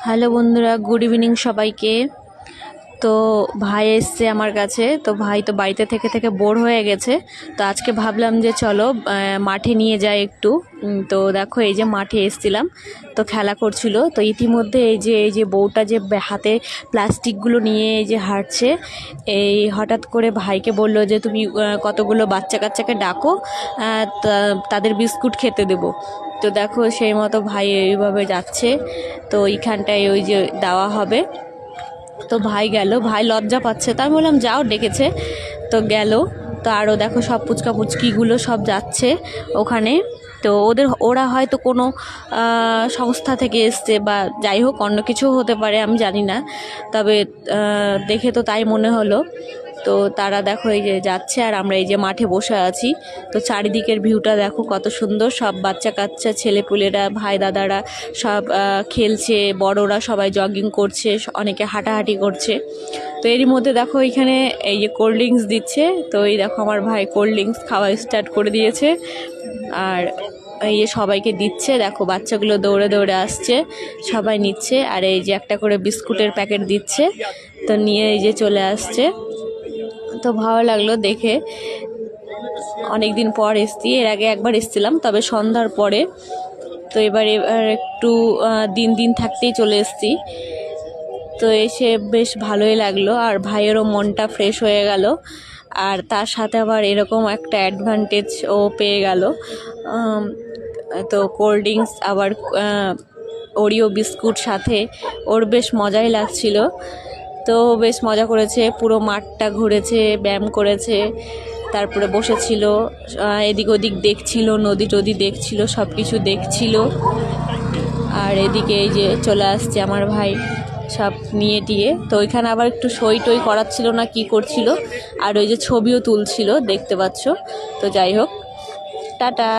Hello বন্ধুরা, good evening সবাইকে। তো ভাই এসছে আমার কাছে। তো ভাই তো বাড়িতে থেকে থেকে বোর হয়ে গেছে। তো আজকে ভাবলাম যে চলো মাঠে নিয়ে যাই একটু। তো দেখো এই যে মাঠে এসছিলাম, তো খেলা করছিল। তো ইতিমধ্যে এই যে বউটা যে হাতে প্লাস্টিকগুলো নিয়ে এই যে হাঁটছে, এই হঠাৎ করে ভাইকে বললো যে তুমি কতগুলো বাচ্চা কাচ্চাকে ডাকো, তাদের বিস্কুট খেতে দেবো। তো দেখো সেই মতো ভাই এইভাবে যাচ্ছে। তো এইখানটায় ওই যে দেওয়া হবে। তো ভাই গেল, ভাই লজ্জা পাচ্ছে, তো আমি বললাম যাও, ডেকেছে তো গেল। তো আরও দেখো সব পুচকা পুচকিগুলো সব যাচ্ছে ওখানে। তো ওরা হয়তো কোনো সংস্থা থেকে এসছে, বা যাই হোক অন্য কিছু হতে পারে, আমি জানি না। তবে দেখে তো তাই মনে হলো। তো তারা দেখো এই যে যাচ্ছে, আর আমরা এই যে মাঠে বসে আছি। তো চারিদিকের ভিউটা দেখো কত সুন্দর, সব বাচ্চা কাচ্চা ছেলেপুলেরা ভাই দাদারা সব খেলছে, বড়রা সবাই জগিং করছে, অনেকে হাঁটাহাঁটি করছে। তো এরই মধ্যে দেখো এখানে এই যে কোল্ড ড্রিঙ্কস দিচ্ছে। তো এই দেখো আমার ভাই কোল্ড ড্রিঙ্কস খাওয়া স্টার্ট করে দিয়েছে, আর এই যে সবাইকে দিচ্ছে। দেখো বাচ্চাগুলো দৌড়ে দৌড়ে আসছে, সবাই নিচ্ছে। আর এই যে একটা করে বিস্কুটের প্যাকেট দিচ্ছে, তো নিয়ে এই যে চলে আসছে। তো ভালো লাগলো দেখে। অনেক দিন পর এসছি, এর আগে একবার এসছিলাম, তবে সন্ধ্যার পরে। তো এবার একটু দিন দিন থাকতেই চলে এসছি। তো এসে বেশ ভালোই লাগলো, আর ভাইয়েরও মনটা ফ্রেশ হয়ে গেল। আর তার সাথে আবার এরকম একটা অ্যাডভান্টেজ ও পেয়ে গেল। তো কোল্ড ড্রিঙ্কস আবার ওরিও বিস্কুট সাথে, ওর বেশ মজাই লাগছিল। তো বেশ মজা করেছে, পুরো মাঠটা ঘুরেছে, ব্যায়াম করেছে, তারপরে বসেছিল, এদিক ওদিক দেখছিল, নদী টদি দেখছিল, সব কিছু দেখছিল। আর এদিকে এই যে চলে আসছে আমার ভাই সব নিয়ে টিয়ে। তো ওইখানে আবার একটু সই টই করাচ্ছিল না কি করছিল, আর ওই যে ছবিও তুলছিল দেখতে পাচ্ছ। তো যাই হোক, টাটা।